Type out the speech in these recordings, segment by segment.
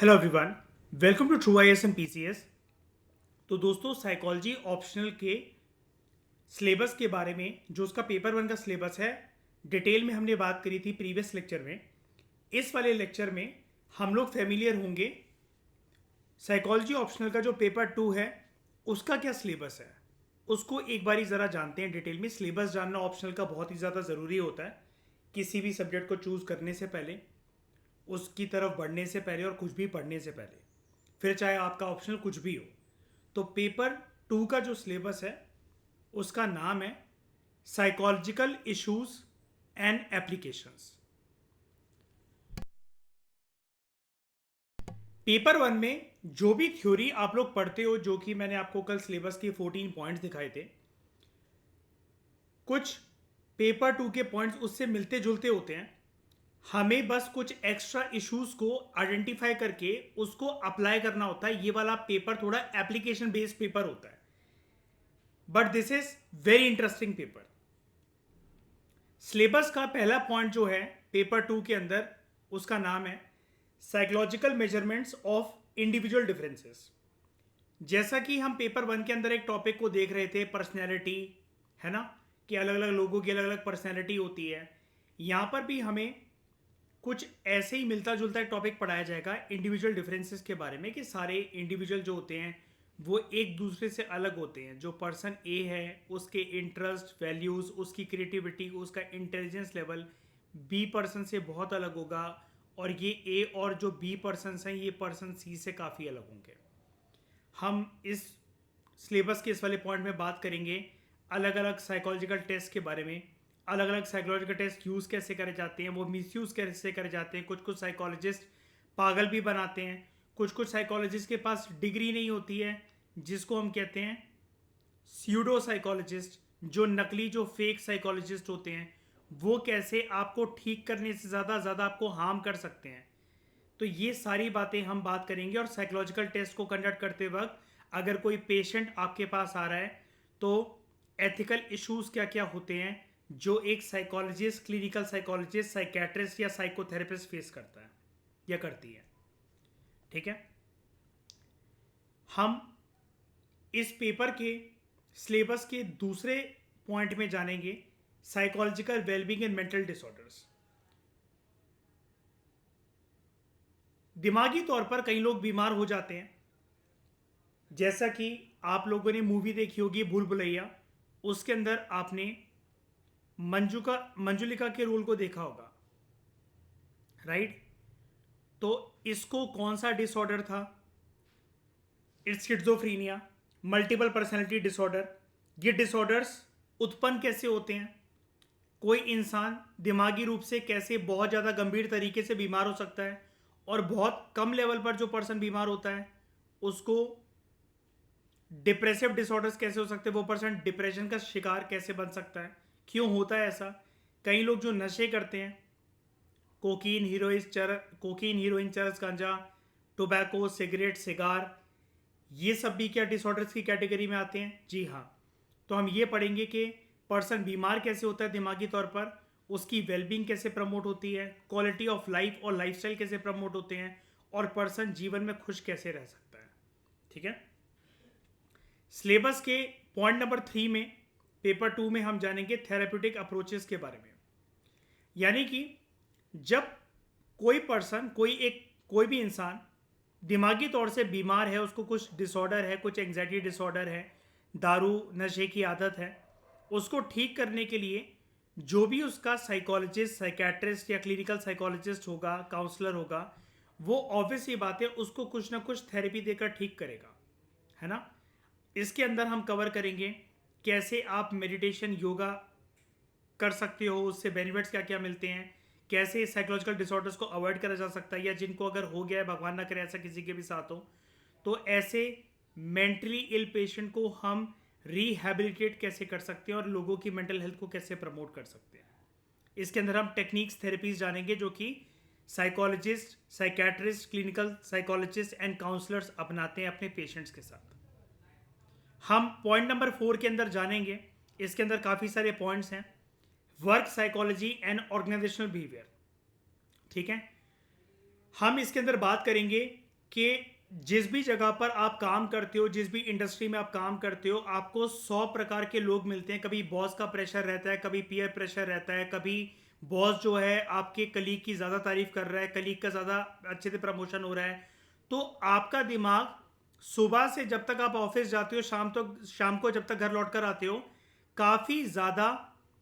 Hello everyone, welcome to true IAS PCS। तो दोस्तों, psychology optional के सिलेबस के बारे में जो उसका पेपर वन का सिलेबस है, डिटेल में हमने बात करी थी प्रीवियस लेक्चर में। इस वाले लेक्चर में हम लोग फेमिलियर होंगे साइकोलॉजी ऑप्शनल का जो पेपर टू है उसका क्या सिलेबस है, उसको एक बारी ज़रा जानते हैं डिटेल में। सिलेबस जानना ऑप्शनल का बहुत ही ज़्यादा ज़रूरी होता है किसी भी सब्जेक्ट को चूज़ करने से पहले, उसकी तरफ बढ़ने से पहले और कुछ भी पढ़ने से पहले, फिर चाहे आपका ऑप्शनल कुछ भी हो। तो पेपर टू का जो सिलेबस है उसका नाम है psychological issues and applications. Paper one में जो भी थ्योरी आप लोग पढ़ते हो, जो कि मैंने आपको कल सिलेबस के 14 पॉइंट्स दिखाए थे, कुछ पेपर टू के पॉइंट्स उससे मिलते जुलते होते हैं। हमें बस कुछ एक्स्ट्रा इश्यूज को आइडेंटिफाई करके उसको अप्लाई करना होता है। ये वाला पेपर थोड़ा एप्लीकेशन बेस्ड पेपर होता है, but this is very interesting paper. Syllabus का पहला पॉइंट जो है पेपर टू के अंदर, उसका नाम है psychological measurements of individual differences. जैसा कि हम पेपर वन के अंदर एक टॉपिक को देख रहे थे, पर्सनैलिटी, है ना, कि अलग अलग लोगों की अलग अलग पर्सनैलिटी होती है। यहाँ पर भी हमें कुछ ऐसे ही मिलता जुलता एक टॉपिक पढ़ाया जाएगा इंडिविजुअल डिफरेंसेस के बारे में, कि सारे इंडिविजुअल जो होते हैं वो एक दूसरे से अलग होते हैं। जो पर्सन ए है उसके इंटरेस्ट, वैल्यूज़, उसकी क्रिएटिविटी, उसका इंटेलिजेंस लेवल बी पर्सन से बहुत अलग होगा, और ये ए और जो बी पर्सन हैं ये पर्सन सी से काफ़ी अलग होंगे। हम इस सिलेबस के इस वाले पॉइंट में बात करेंगे अलग अलग साइकोलॉजिकल टेस्ट के बारे में। अलग अलग साइकोलॉजिकल टेस्ट यूज़ कैसे करे जाते हैं, वो मिसयूज़ कैसे करे जाते हैं। कुछ कुछ साइकोलॉजिस्ट पागल भी बनाते हैं, कुछ कुछ साइकोलॉजिस्ट के पास डिग्री नहीं होती है, जिसको हम कहते हैं स्यूडो साइकोलॉजिस्ट, जो नकली, जो फेक साइकोलॉजिस्ट होते हैं, वो कैसे आपको ठीक करने से ज़्यादा आपको हार्म कर सकते हैं। तो ये सारी बातें हम बात करेंगे। और साइकोलॉजिकल टेस्ट को कंडक्ट करते वक्त अगर कोई पेशेंट आपके पास आ रहा है तो एथिकल इश्यूज क्या क्या होते हैं जो एक साइकोलॉजिस्ट, क्लिनिकल साइकोलॉजिस्ट, साइकेट्रिस्ट या साइकोथेरेपिस्ट फेस करता है या करती है। ठीक है, हम इस पेपर के सिलेबस के दूसरे पॉइंट में जानेंगे psychological wellbeing and mental disorders. दिमागी तौर पर कई लोग बीमार हो जाते हैं, जैसा कि आप लोगों ने मूवी देखी होगी भूल भुलैया, उसके अंदर आपने मंजुलिका के रोल को देखा होगा, राइट। तो इसको कौन सा डिसऑर्डर था? It's schizophrenia, multiple personality disorder. ये डिसऑर्डर्स उत्पन्न कैसे होते हैं? कोई इंसान दिमागी रूप से कैसे बहुत ज़्यादा गंभीर तरीके से बीमार हो सकता है, और बहुत कम लेवल पर जो पर्सन बीमार होता है उसको डिप्रेसिव डिसऑर्डर्स कैसे हो सकते हैं, वो पर्सन डिप्रेशन का शिकार कैसे बन सकता है, क्यों होता है ऐसा। कई लोग जो नशे करते हैं, कोकीन, हीरोइन, चरस, गांजा, टोबैको, सिगरेट, सिगार, ये सब भी क्या डिसऑर्डर्स की कैटेगरी में आते हैं? जी हाँ। तो हम ये पढ़ेंगे कि पर्सन बीमार कैसे होता है दिमागी तौर पर, उसकी वेलबींग कैसे प्रमोट होती है, क्वालिटी ऑफ लाइफ और लाइफस्टाइल कैसे प्रमोट होते हैं, और पर्सन जीवन में खुश कैसे रह सकता है। ठीक है, सिलेबस के पॉइंट नंबर 3 में, पेपर 2 में हम जानेंगे थेरेप्यूटिक अप्रोचेस के बारे में। यानी कि जब कोई पर्सन, कोई भी इंसान दिमागी तौर से बीमार है, उसको कुछ डिसऑर्डर है, कुछ एंग्जाइटी डिसऑर्डर है, दारू नशे की आदत है, उसको ठीक करने के लिए जो भी उसका साइकोलॉजिस्ट, साइकेट्रिस्ट या क्लिनिकल साइकोलॉजिस्ट होगा, काउंसलर होगा, वो ऑब्वियस ही बात है उसको कुछ ना कुछ थेरेपी देकर ठीक करेगा, है ना। इसके अंदर हम कवर करेंगे कैसे आप मेडिटेशन, योगा कर सकते हो, उससे बेनिफिट्स क्या क्या मिलते हैं, कैसे साइकोलॉजिकल डिसऑर्डर्स को अवॉइड करा जा सकता है, या जिनको अगर हो गया है, भगवान ना करे ऐसा किसी के भी साथ हो, तो ऐसे मेंटली इल पेशेंट को हम रिहैबिलिटेट कैसे कर सकते हैं और लोगों की मेंटल हेल्थ को कैसे प्रमोट कर सकते हैं। इसके अंदर हम टेक्निक्स, थेरेपीज जानेंगे जो कि psychologist, psychiatrist, clinical psychologist and counsellors अपनाते हैं अपने पेशेंट्स के साथ। हम पॉइंट नंबर 4 के अंदर जानेंगे, इसके अंदर काफ़ी सारे पॉइंट्स हैं। Work psychology and organisational behaviour. ठीक है, हम इसके अंदर बात करेंगे कि जिस भी जगह पर आप काम करते हो, जिस भी इंडस्ट्री में आप काम करते हो, आपको 100 प्रकार के लोग मिलते हैं। कभी बॉस का प्रेशर रहता है, कभी पीयर प्रेशर रहता है, कभी बॉस जो है आपके कलीग की ज़्यादा तारीफ कर रहा है, कलीग का ज़्यादा अच्छे से प्रमोशन हो रहा है। तो आपका दिमाग सुबह से जब तक आप ऑफिस जाते हो, शाम को जब तक घर लौट कर आते हो, काफ़ी ज़्यादा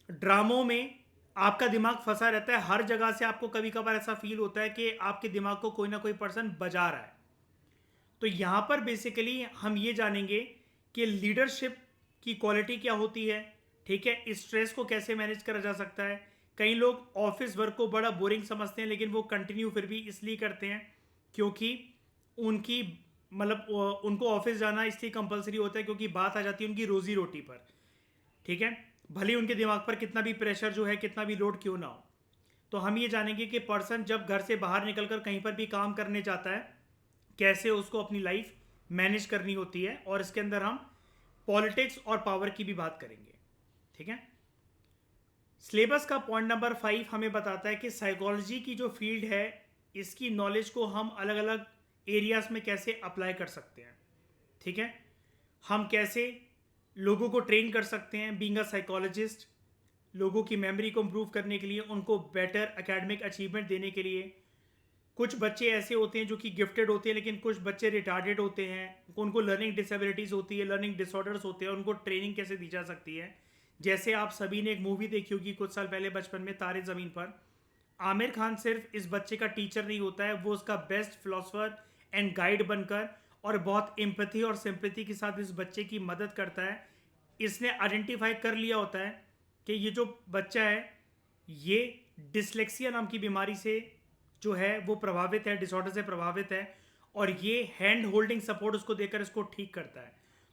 ड्रामों में आपका दिमाग फंसा रहता है। हर जगह से आपको कभी कभार ऐसा फील होता है कि आपके दिमाग को कोई ना कोई पर्सन बजा रहा है। तो यहाँ पर बेसिकली हम ये जानेंगे कि लीडरशिप की क्वालिटी क्या होती है, ठीक है, स्ट्रेस को कैसे मैनेज करा जा सकता है। कई लोग ऑफिस वर्क को बड़ा बोरिंग समझते हैं, लेकिन वो कंटिन्यू फिर भी इसलिए करते हैं क्योंकि उनकी उनको ऑफिस जाना इसलिए कंपलसरी होता है क्योंकि बात आ जाती है उनकी रोजी रोटी पर, ठीक है, भले ही उनके दिमाग पर कितना भी प्रेशर जो है, कितना भी लोड क्यों ना हो। तो हम ये जानेंगे कि पर्सन जब घर से बाहर निकलकर कहीं पर भी काम करने जाता है, कैसे उसको अपनी लाइफ मैनेज करनी होती है, और इसके अंदर हम पॉलिटिक्स और पावर की भी बात करेंगे, ठीक है। सिलेबस का पॉइंट नंबर 5 हमें बताता है कि साइकोलॉजी की जो फील्ड है, इसकी नॉलेज को हम अलग अलग एरियाज में कैसे अप्लाई कर सकते हैं, ठीक है। हम कैसे लोगों को ट्रेन कर सकते हैं बीइंग अ साइकोलॉजिस्ट, लोगों की मेमोरी को इम्प्रूव करने के लिए, उनको बेटर एकेडमिक अचीवमेंट देने के लिए। कुछ बच्चे ऐसे होते हैं जो कि गिफ्टेड होते हैं, लेकिन कुछ बच्चे रिटार्डेड होते हैं, उनको लर्निंग डिसेबिलिटीज़ होती है, लर्निंग डिसऑर्डर्स होते हैं, उनको ट्रेनिंग कैसे दी जा सकती है। जैसे आप सभी ने एक मूवी देखी होगी कुछ साल पहले बचपन में, तारे ज़मीन पर। आमिर खान सिर्फ इस बच्चे का टीचर नहीं होता है, वो उसका बेस्ट फिलोसफर एंड गाइड बनकर और बहुत एम्पैथी और सिंपैथी के साथ इस बच्चे की मदद करता है। इसने आइडेंटिफाई कर लिया होता है कि ये जो बच्चा है ये डिसलेक्सिया नाम की बीमारी से जो है वो प्रभावित है, डिसऑर्डर से प्रभावित है, और ये हैंड होल्डिंग सपोर्ट उसको देकर इसको ठीक करता है।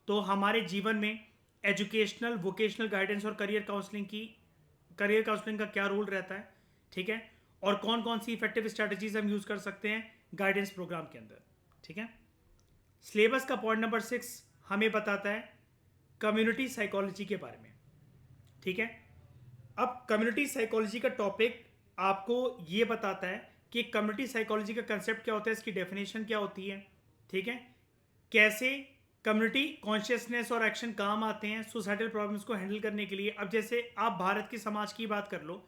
तो हमारे जीवन में एजुकेशनल, वोकेशनल गाइडेंस और करियर काउंसलिंग का क्या रोल रहता है, ठीक है, और कौन कौन सी इफेक्टिव स्ट्रैटेजीज हम यूज़ कर सकते हैं गाइडेंस प्रोग्राम के अंदर, ठीक है। सिलेबस का पॉइंट नंबर 6 हमें बताता है कम्युनिटी साइकोलॉजी के बारे में, ठीक है। अब कम्युनिटी साइकोलॉजी का टॉपिक आपको ये बताता है कि कम्युनिटी साइकोलॉजी का कंसेप्ट क्या होता है, इसकी डेफिनेशन क्या होती है, ठीक है, कैसे कम्युनिटी कॉन्शियसनेस और एक्शन काम आते हैं सोसाइटल प्रॉब्लम्स को हैंडल करने के लिए। अब जैसे आप भारत के समाज की बात कर लो,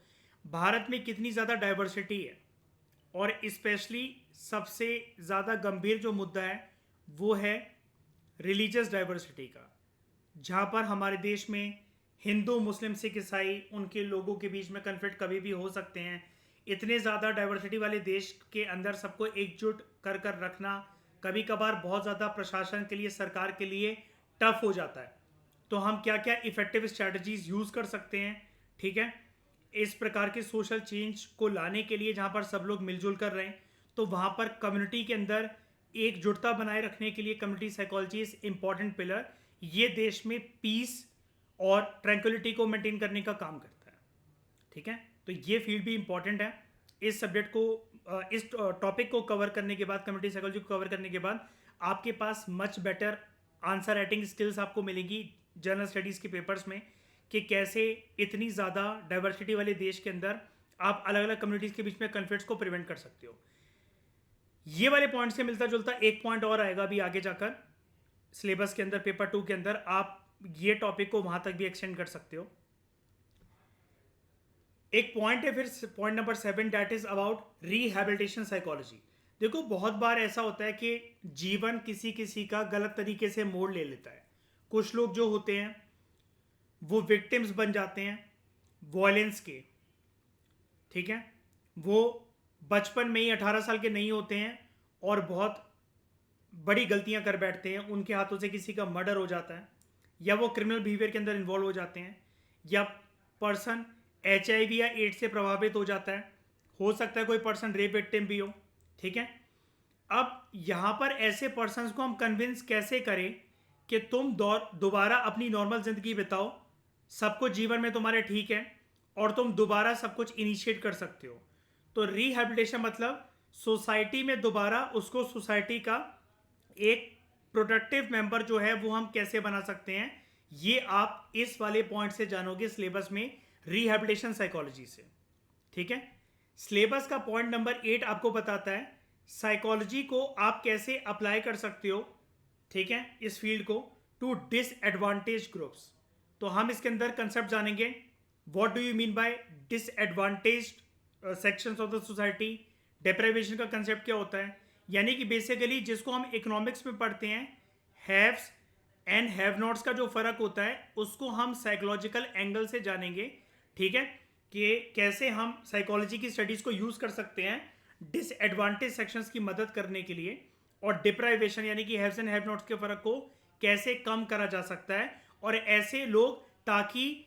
भारत में कितनी ज़्यादा डाइवर्सिटी है, और स्पेशली सबसे ज़्यादा गंभीर जो मुद्दा है वो है रिलीजियस डाइवर्सिटी का, जहाँ पर हमारे देश में हिंदू, मुस्लिम, सिख, ईसाई, उनके लोगों के बीच में कन्फ्लिक्ट कभी भी हो सकते हैं। इतने ज़्यादा डाइवर्सिटी वाले देश के अंदर सबको एकजुट कर कर रखना कभी कभार बहुत ज़्यादा प्रशासन के लिए, सरकार के लिए टफ हो जाता है। तो हम क्या क्या इफ़ेक्टिव स्ट्रैटेजीज यूज़ कर सकते हैं, ठीक है, इस प्रकार के सोशल चेंज को लाने के लिए, जहाँ पर सब लोग मिलजुल कर रहे हैं। तो वहाँ पर कम्युनिटी के अंदर एकजुटता बनाए रखने के लिए community psychology is important pillar. ये देश में पीस और ट्रैंक्विलिटी को मेंटेन करने का काम करता है, ठीक है। तो ये फील्ड भी इंपॉर्टेंट है। इस सब्जेक्ट को, इस टॉपिक को कवर करने के बाद, कम्युनिटी साइकोलॉजी को कवर करने के बाद आपके पास much better answer writing skills आपको मिलेगी जनरल स्टडीज़ के पेपर्स में, कि कैसे इतनी ज़्यादा डाइवर्सिटी वाले देश के अंदर आप अलग अलग कम्युनिटीज़ के बीच में कन्फ्लिक्ट्स को प्रिवेंट कर सकते हो। ये वाले पॉइंट से मिलता जुलता एक पॉइंट और आएगा अभी आगे जाकर सिलेबस के अंदर, पेपर 2 के अंदर। आप ये टॉपिक को वहां तक भी एक्सटेंड कर सकते हो। एक पॉइंट है फिर, point number 7, that is about rehabilitation psychology. देखो, बहुत बार ऐसा होता है कि जीवन किसी किसी का गलत तरीके से मोड़ ले लेता है। कुछ लोग जो होते हैं वो विक्टिम्स बन जाते हैं वायलेंस के, ठीक है, वो बचपन में ही 18 साल के नहीं होते हैं और बहुत बड़ी गलतियां कर बैठते हैं, उनके हाथों से किसी का मर्डर हो जाता है, या वो क्रिमिनल बिहेवियर के अंदर इन्वॉल्व हो जाते हैं, या पर्सन HIV या एड्स से प्रभावित हो जाता है, हो सकता है कोई पर्सन रेप विक्टिम भी हो, ठीक है। अब यहाँ पर ऐसे पर्सन्स को हम कन्विंस कैसे करें कि तुम दोबारा अपनी नॉर्मल जिंदगी बिताओ, सब कुछ जीवन में तुम्हारे ठीक है, और तुम दोबारा सब कुछ इनिशिएट कर सकते हो। तो रिहैबिलिटेशन मतलब सोसाइटी में दोबारा उसको, सोसाइटी का एक प्रोडक्टिव मेंबर जो है वो हम कैसे बना सकते हैं, ये आप इस वाले पॉइंट से जानोगे सिलेबस में, रिहैबिलिटेशन साइकोलॉजी से, ठीक है। सिलेबस का पॉइंट नंबर 8 आपको बताता है साइकोलॉजी को आप कैसे अप्लाई कर सकते हो, ठीक है, इस फील्ड को, टू डिसएडवांटेज ग्रुप्स। तो हम इसके अंदर कंसेप्ट जानेंगे, what do you mean by disadvantaged sections of the society, deprivation का कंसेप्ट क्या होता है, यानी कि बेसिकली जिसको हम इकोनॉमिक्स में पढ़ते हैं, हैव्स एंड हैव नॉट्स का जो फर्क होता है उसको हम साइकोलॉजिकल एंगल से जानेंगे, ठीक है, कि कैसे हम साइकोलॉजी की स्टडीज को यूज कर सकते हैं डिसएडवांटेज सेक्शंस की मदद करने के लिए, और डिप्राइवेशन यानी कि हैव्स एंड हैव नॉट्स के फर्क को कैसे कम करा जा सकता है, और ऐसे लोग ताकि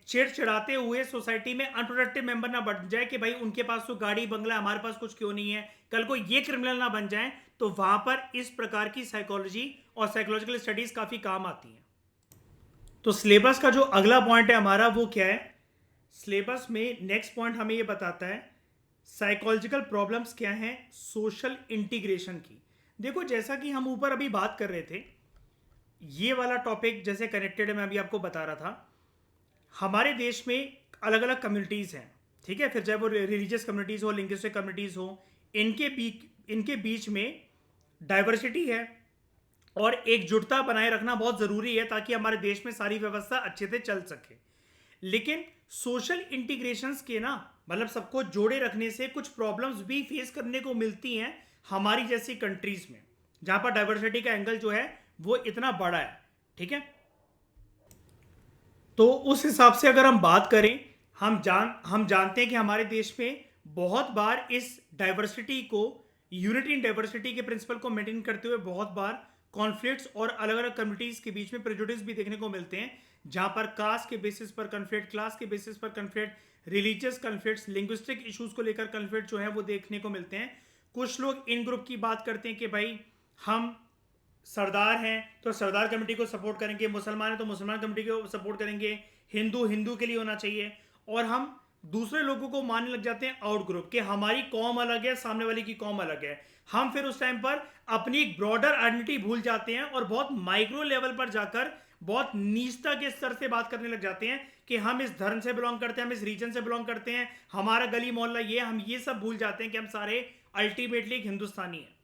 चिड़चिड़ाते हुए सोसाइटी में अनप्रोडक्टिव मेंबर ना बन जाए कि भाई उनके पास तो गाड़ी बंगला, हमारे पास कुछ क्यों नहीं है, कल को ये क्रिमिनल ना बन जाए। तो वहां पर इस प्रकार की साइकोलॉजी और साइकोलॉजिकल स्टडीज काफी काम आती हैं। तो सिलेबस का जो अगला पॉइंट है हमारा वो क्या है, सिलेबस में नेक्स्ट पॉइंट हमें ये बताता है साइकोलॉजिकल प्रॉब्लम्स क्या हैं सोशल इंटीग्रेशन की। देखो जैसा कि हम ऊपर अभी बात कर रहे थे, ये वाला टॉपिक जैसे कनेक्टेड है, मैं अभी आपको बता रहा था, हमारे देश में अलग अलग कम्युनिटीज़ हैं, ठीक है, फिर चाहे वो रिलीजियस कम्युनिटीज़ हो, लिंग्विस्टिक कम्युनिटीज़ हो, इनके बीच में डाइवर्सिटी है और एकजुटता बनाए रखना बहुत ज़रूरी है ताकि हमारे देश में सारी व्यवस्था अच्छे से चल सके। लेकिन सोशल इंटीग्रेशंस के ना मतलब सबको जोड़े रखने से कुछ प्रॉब्लम्स भी फेस करने को मिलती हैं हमारी जैसी कंट्रीज में, जहां पर डाइवर्सिटी का एंगल जो है वो इतना बड़ा है, ठीक है। तो उस हिसाब से अगर हम बात करें, हम जानते हैं कि हमारे देश में बहुत बार इस डाइवर्सिटी को, यूनिटी इन डाइवर्सिटी के प्रिंसिपल को मेंटेन करते हुए बहुत बार कॉन्फ्लिक्ट्स और अलग अलग कम्युनिटीज के बीच में प्रेजुडिस भी देखने को मिलते हैं, जहां पर कास्ट के बेसिस पर कन्फ्लिक्ट, क्लास के बेसिस पर conflict, religious conflicts, linguistic issues को लेकर कन्फ्लिक्ट जो है वो देखने को मिलते हैं। कुछ लोग इन ग्रुप की बात करते हैं कि भाई हम सरदार हैं तो सरदार कमेटी को सपोर्ट करेंगे, मुसलमान हैं तो मुसलमान कमेटी को सपोर्ट करेंगे, हिंदू हिंदू के लिए होना चाहिए, और हम दूसरे लोगों को मानने लग जाते हैं आउट ग्रुप कि हमारी कौम अलग है, सामने वाले की कौम अलग है। हम फिर उस टाइम पर अपनी एक ब्रॉडर आइडेंटिटी भूल जाते हैं और बहुत माइक्रो लेवल पर जाकर बहुत नीचता के स्तर से बात करने लग जाते हैं कि हम इस धर्म से बिलोंग करते हैं, हम इस रीजन से बिलोंग करते हैं, हमारा गली मोहल्ला ये, हम ये सब भूल जाते हैं कि हम सारे अल्टीमेटली एक हिंदुस्तानी हैं।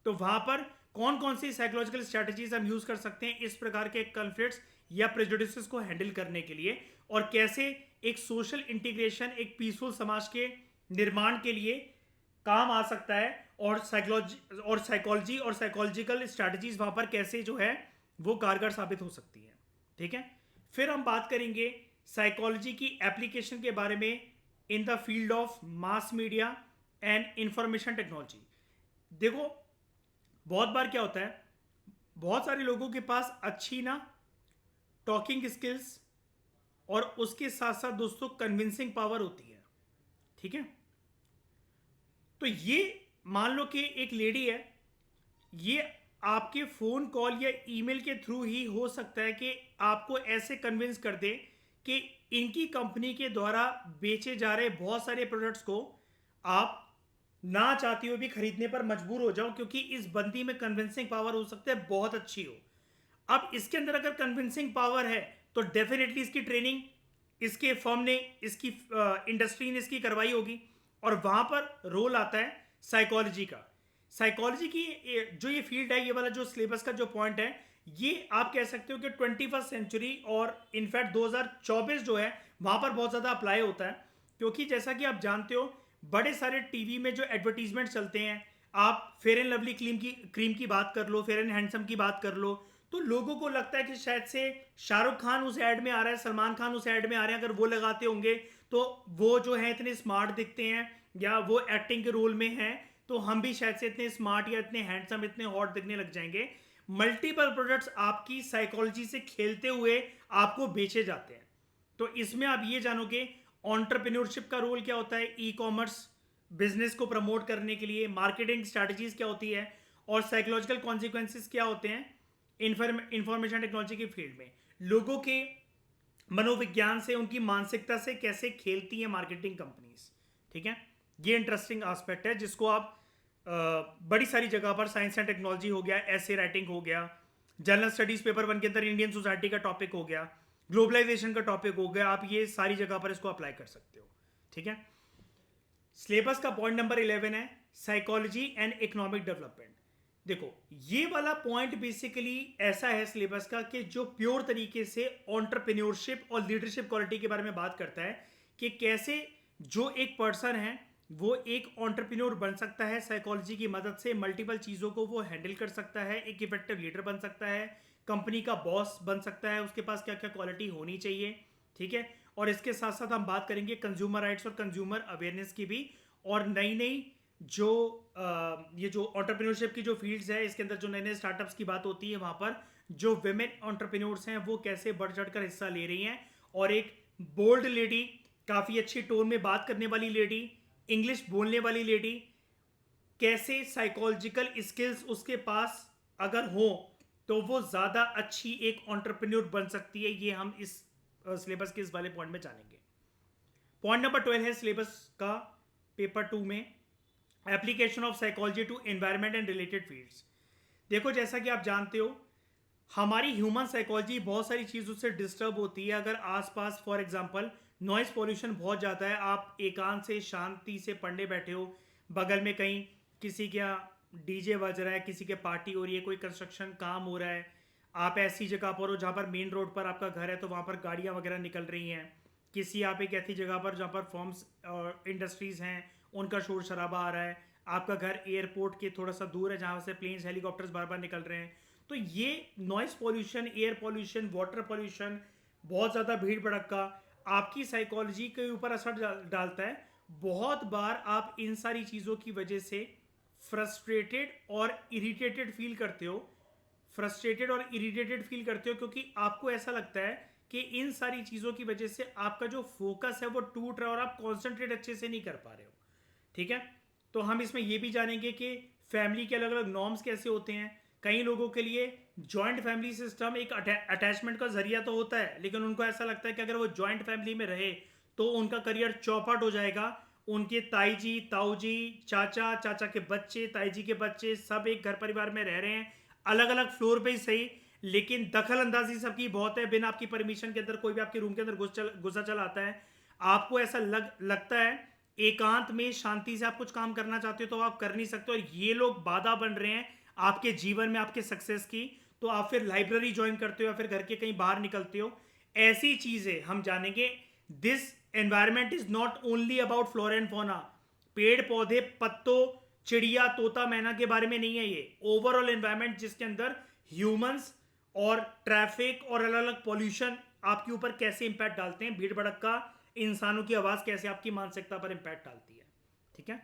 तो वहां पर कौन कौन सी साइकोलॉजिकल स्ट्रेटजीज हम यूज कर सकते हैं इस प्रकार के कॉन्फ्लिक्ट्स या प्रेजुडिसेस को हैंडल करने के लिए, और कैसे एक सोशल इंटीग्रेशन, एक पीसफुल समाज के निर्माण के लिए काम आ सकता है, और साइकोलॉजी और साइकोलॉजिकल स्ट्रेटजीज वहां पर कैसे जो है वो कारगर साबित हो सकती है, ठीक है। फिर हम बात करेंगे साइकोलॉजी की एप्लीकेशन के बारे में in the field of mass media and information technology. देखो बहुत बार क्या होता है, बहुत सारे लोगों के पास अच्छी ना टॉकिंग स्किल्स और उसके साथ साथ दोस्तों कन्विंसिंग पावर होती है, ठीक है। तो ये मान लो कि एक लेडी है, ये आपके फोन कॉल या ईमेल के थ्रू ही हो सकता है कि आपको ऐसे कन्विंस कर दे कि इनकी कंपनी के द्वारा बेचे जा रहे बहुत सारे प्रोडक्ट्स को आप ना चाहते हुए भी खरीदने पर मजबूर हो जाओ, क्योंकि इस बंदी में कन्विंसिंग पावर हो सकता है बहुत अच्छी हो। अब इसके अंदर अगर कन्विंसिंग पावर है तो डेफिनेटली इसकी ट्रेनिंग इसके फर्म ने, इसकी इंडस्ट्री ने इसकी करवाई होगी, और वहां पर रोल आता है साइकोलॉजी का। साइकोलॉजी की जो ये फील्ड है, ये वाला जो सिलेबस का जो पॉइंट है, ये आप कह सकते हो कि 21st सेंचुरी और इनफैक्ट 2024 जो है वहां पर बहुत ज़्यादा अप्लाई होता है, क्योंकि जैसा कि आप जानते हो बड़े सारे टीवी में जो एडवर्टीजमेंट चलते हैं, आप फेयर एंड लवली क्रीम की बात कर लो, फेयर एंड हैंडसम की बात कर लो, तो लोगों को लगता है कि शायद से शाहरुख खान उस ऐड में आ रहा है, सलमान खान उस ऐड में आ रहे हैं, अगर वो लगाते होंगे तो वो जो है इतने स्मार्ट दिखते हैं, या वो एक्टिंग के रोल में हैं, तो हम भी शायद से इतने स्मार्ट या इतने हैंडसम, इतने हॉट दिखने लग जाएंगे। मल्टीपल प्रोडक्ट्स आपकी साइकोलॉजी से खेलते हुए आपको बेचे जाते हैं। तो इसमें आप ये जानोगे एंटरप्रेन्योरशिप का रोल क्या होता है, ई कॉमर्स बिजनेस को प्रमोट करने के लिए मार्केटिंग स्ट्रैटेजीज क्या होती है, और साइकोलॉजिकल कॉन्सिक्वेंसेस क्या होते हैं इंफॉर्मेशन टेक्नोलॉजी की फील्ड में, लोगों के मनोविज्ञान से, उनकी मानसिकता से कैसे खेलती है मार्केटिंग कंपनीज, ठीक है। ये इंटरेस्टिंग एस्पेक्ट है जिसको आप बड़ी सारी जगह पर, साइंस एंड टेक्नोलॉजी हो गया, ऐसे राइटिंग हो गया, जनरल स्टडीज पेपर 1 के अंदर इंडियन सोसाइटी का टॉपिक हो गया, ग्लोबलाइजेशन का टॉपिक हो गया, आप ये सारी जगह पर इसको अप्लाई कर सकते हो, ठीक है। सिलेबस का पॉइंट नंबर 11 है साइकोलॉजी एंड इकोनॉमिक डेवलपमेंट। देखो ये वाला पॉइंट बेसिकली ऐसा है सिलेबस का कि जो प्योर तरीके से एंटरप्रेन्योरशिप और लीडरशिप क्वालिटी के बारे में बात करता है कि कैसे जो एक पर्सन है वो एक एंटरप्रेन्योर बन सकता है साइकोलॉजी की मदद से, मल्टीपल चीज़ों को वो हैंडल कर सकता है, एक इफेक्टिव लीडर बन सकता है, कंपनी का बॉस बन सकता है, उसके पास क्या क्या क्वालिटी होनी चाहिए। ठीक है, और इसके साथ साथ हम बात करेंगे कंज्यूमर राइट्स और कंज्यूमर अवेयरनेस की भी, और नई नई जो ये जो एंटरप्रेन्योरशिप की जो फील्ड्स है इसके अंदर जो नए नए स्टार्टअप्स की बात होती है वहाँ पर जो विमेन एंटरप्रेन्योर्स हैं वो कैसे बढ़ चढ़कर हिस्सा ले रही हैं, और एक बोल्ड लेडी, काफ़ी अच्छी टोन में बात करने वाली लेडी, इंग्लिश बोलने वाली लेडी, कैसे साइकोलॉजिकल स्किल्स उसके पास अगर हो तो वो ज़्यादा अच्छी एक एंटरप्रेन्योर बन सकती है, ये हम इस सिलेबस के इस वाले पॉइंट में जानेंगे। पॉइंट नंबर 12 है सिलेबस का पेपर 2 में, application of psychology to environment and related fields. देखो जैसा कि आप जानते हो हमारी ह्यूमन साइकोलॉजी बहुत सारी चीज़ों से डिस्टर्ब होती है। अगर आसपास फॉर एग्जांपल नॉइस पॉल्यूशन बहुत ज़्यादा है, आप एकांत से शांति से पढ़ने बैठे हो, बगल में कहीं किसी के यहाँ डीजे बज रहा है, किसी के पार्टी हो रही है, कोई कंस्ट्रक्शन काम हो रहा है, आप ऐसी जगह पर हो जहाँ पर मेन रोड पर आपका घर है तो वहाँ पर गाड़ियाँ वगैरह निकल रही हैं, किसी आप एक ऐसी जगह पर जहाँ पर फॉर्म्स और इंडस्ट्रीज़ हैं उनका शोर शराबा आ रहा है, आपका घर एयरपोर्ट के थोड़ा सा दूर है जहाँ से प्लेन्स हेलीकॉप्टर्स बार बार निकल रहे हैं, तो ये noise pollution, air pollution, water pollution, बहुत ज़्यादा भीड़ भड़क्का आपकी साइकोलॉजी के ऊपर असर डालता है। बहुत बार आप इन सारी चीज़ों की वजह से फ्रस्ट्रेटेड और इरिटेटेड फील करते हो, क्योंकि आपको ऐसा लगता है कि इन सारी चीज़ों की वजह से आपका जो फोकस है वो टूट रहा है और आप कॉन्सेंट्रेट अच्छे से नहीं कर पा रहे हो। ठीक है, तो हम इसमें ये भी जानेंगे कि फैमिली के अलग अलग नॉर्म्स कैसे होते हैं। कई लोगों के लिए जॉइंट फैमिली सिस्टम एक अटैचमेंट का जरिया तो होता है, लेकिन उनको ऐसा लगता है कि अगर वो जॉइंट फैमिली में रहे तो उनका करियर चौपट हो जाएगा, उनके ताई जी, ताऊ जी, चाचा, चाचा के बच्चे, ताई जी के बच्चे सब एक घर परिवार में रह रहे हैं, अलग अलग फ्लोर पे ही सही, लेकिन दखल अंदाजी सबकी बहुत है, बिना आपकी परमिशन के अंदर कोई भी आपके रूम के अंदर घुसा चला आता है। आपको ऐसा लगता है एकांत में शांति से आप कुछ काम करना चाहते हो तो आप कर नहीं सकते, और ये लोग बाधा बन रहे हैं आपके जीवन में, आपके सक्सेस की, तो आप फिर लाइब्रेरी ज्वाइन करते हो या फिर घर के कहीं बाहर निकलते हो। ऐसी चीजें हम जानेंगे। This environment is not only about flora and fauna, पेड़ पौधे, पत्तों, चिड़िया, तोता, मैना के बारे में नहीं है, ये ओवरऑल एनवायरमेंट जिसके अंदर ह्यूमंस और ट्रैफिक और अलग अलग पॉल्यूशन आपके ऊपर कैसे इंपैक्ट डालते हैं, भीड़ भड़क्का, इंसानों की आवाज कैसे आपकी मानसिकता पर इंपैक्ट डालती है। ठीक है,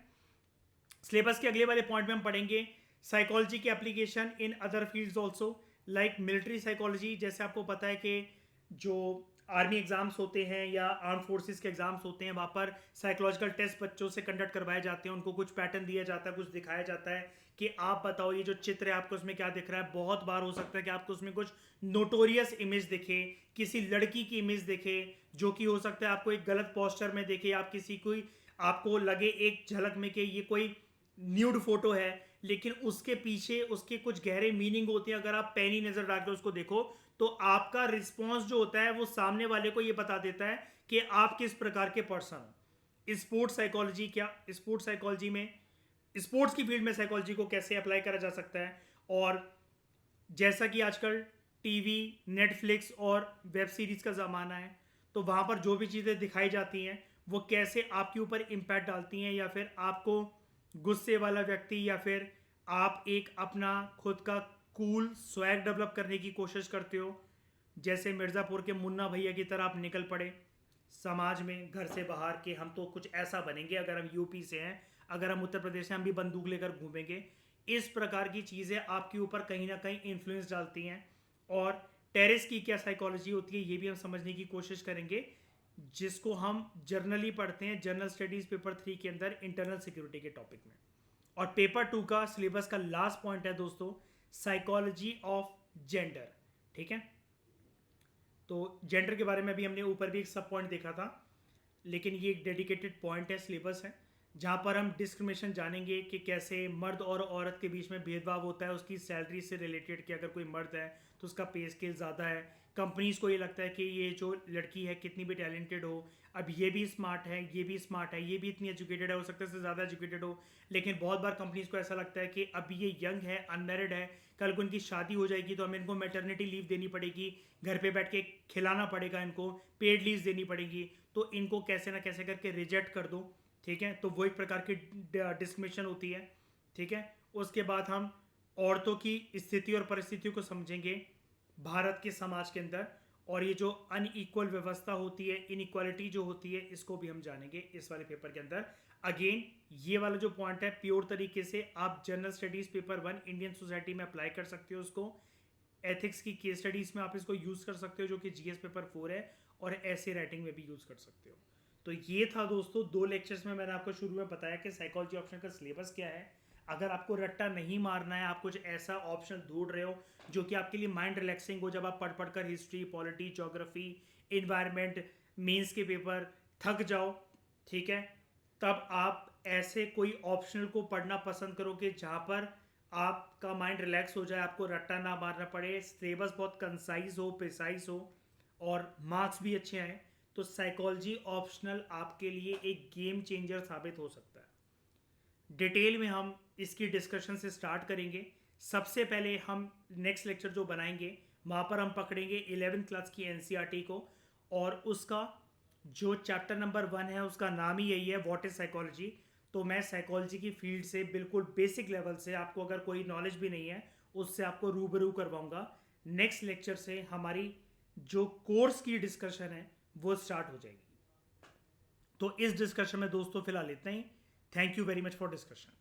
सिलेबस के अगले वाले पॉइंट में हम पढ़ेंगे साइकोलॉजी की application in other fields also, like military psychology. जैसे आपको पता है कि जो आर्मी एग्जाम्स होते हैं या आर्म फोर्सेस के एग्जाम्स होते हैं वहाँ पर साइकोलॉजिकल टेस्ट बच्चों से कंडक्ट करवाए जाते हैं, उनको कुछ पैटर्न दिया जाता है, कुछ दिखाया जाता है कि आप बताओ ये जो चित्र है आपको उसमें क्या दिख रहा है। बहुत बार हो सकता है कि आपको उसमें कुछ नोटोरियस इमेज दिखे, किसी लड़की की इमेज दिखे जो कि हो सकता है आपको एक गलत पोस्चर में दिखे, आप किसी को आपको लगे एक झलक में कि ये कोई न्यूड फोटो है, लेकिन उसके पीछे उसके कुछ गहरे मीनिंग होते हैं। अगर आप पैनी नजर डाल कर उसको देखो तो आपका रिस्पॉन्स जो होता है वो सामने वाले को ये बता देता है कि आप किस प्रकार के पर्सन हो। स्पोर्ट्स साइकोलॉजी, क्या स्पोर्ट्स साइकोलॉजी में, स्पोर्ट्स की फील्ड में साइकोलॉजी को कैसे अप्लाई करा जा सकता है, और जैसा कि आजकल टीवी, नेटफ्लिक्स और वेब सीरीज का ज़माना है तो वहाँ पर जो भी चीज़ें दिखाई जाती हैं वो कैसे आपके ऊपर इम्पैक्ट डालती हैं, या फिर आपको गुस्से वाला व्यक्ति, या फिर आप एक अपना खुद का कूल स्वैग डेवलप करने की कोशिश करते हो, जैसे मिर्ज़ापुर के मुन्ना भैया की तरह आप निकल पड़े समाज में घर से बाहर के हम तो कुछ ऐसा बनेंगे, अगर हम यूपी से हैं, अगर हम उत्तर प्रदेश से हम भी बंदूक लेकर घूमेंगे। इस प्रकार की चीज़ें आपके ऊपर कहीं ना कहीं इन्फ्लुएंस डालती हैं। और टेरेस की क्या साइकोलॉजी होती है ये भी हम समझने की कोशिश करेंगे, जिसको हम जर्नली पढ़ते हैं जनरल स्टडीज़ पेपर 3 के अंदर इंटरनल सिक्योरिटी के टॉपिक में। और पेपर 2 का सिलेबस का लास्ट पॉइंट है दोस्तों साइकोलॉजी ऑफ जेंडर। ठीक है, तो जेंडर के बारे में भी हमने ऊपर भी एक सब पॉइंट देखा था, लेकिन ये एक डेडिकेटेड पॉइंट है, सिलेबस है, जहाँ पर हम डिस्क्रिमिनेशन जानेंगे कि कैसे मर्द और औरत के बीच में भेदभाव होता है उसकी सैलरी से रिलेटेड, कि अगर कोई मर्द है तो उसका पे स्केल ज़्यादा है, कंपनीज को ये लगता है कि ये जो लड़की है कितनी भी टैलेंटेड हो, अब ये भी स्मार्ट है, ये भी स्मार्ट है, ये भी इतनी एजुकेटेड है, हो सकता है इससे ज़्यादा एजुकेटेड हो, लेकिन बहुत बार कंपनीज को ऐसा लगता है कि अभी ये यंग है, अनमेरिड है, कल को इनकी शादी हो जाएगी तो हमें इनको मैटरनिटी लीव देनी पड़ेगी, घर पे बैठ के खिलाना पड़ेगा इनको, पेड लीव देनी पड़ेगी, तो इनको कैसे ना कैसे करके रिजेक्ट कर दो। ठीक है, तो वो एक प्रकार की डिस्क्रिमिनेशन होती है। ठीक है, उसके बाद हम औरतों की स्थिति और परिस्थितियों को समझेंगे भारत के समाज के अंदर, और ये जो अनइक्वल व्यवस्था होती है, इनइक्वालिटी जो होती है, इसको भी हम जानेंगे इस वाले पेपर के अंदर। अगेन ये वाला जो पॉइंट है प्योर तरीके से आप general studies paper 1 Indian society में अप्लाई कर सकते हो उसको, एथिक्स की केस स्टडीज में आप इसको यूज़ कर सकते हो जो कि जीएस पेपर 4 है, और ऐसे राइटिंग में भी यूज़ कर सकते हो। तो ये था दोस्तों 2 लेक्चर्स में मैंने आपको शुरू में बताया कि साइकोलॉजी ऑप्शन का सिलेबस क्या है। अगर आपको रट्टा नहीं मारना है, आप कुछ ऐसा ऑप्शन ढूंढ रहे हो जो कि आपके लिए माइंड रिलैक्सिंग हो, जब आप पढ़ पढ़ कर history, polity, geography, environment, mains के पेपर थक जाओ, ठीक है, तब आप ऐसे कोई ऑप्शनल को पढ़ना पसंद करो कि जहाँ पर आपका माइंड रिलैक्स हो जाए, आपको रट्टा ना मारना पड़े, सिलेबस बहुत कंसाइज हो, प्रिसाइज हो, और मार्क्स भी अच्छे आए, तो साइकोलॉजी ऑप्शनल आपके लिए एक गेम चेंजर साबित हो सकता है। डिटेल में हम इसकी डिस्कशन से स्टार्ट करेंगे। सबसे पहले हम नेक्स्ट लेक्चर जो बनाएंगे वहाँ पर हम पकड़ेंगे 11th क्लास की एनसीईआरटी को, और उसका जो चैप्टर नंबर 1 है उसका नाम ही यही है, व्हाट इज साइकोलॉजी। तो मैं साइकोलॉजी की फील्ड से बिल्कुल बेसिक लेवल से, आपको अगर कोई नॉलेज भी नहीं है उससे आपको रूबरू करवाऊंगा। नेक्स्ट लेक्चर से हमारी जो कोर्स की डिस्कशन है वो स्टार्ट हो जाएगी। तो इस डिस्कशन में दोस्तों फिलहाल इतना ही। Thank you very much for discussion.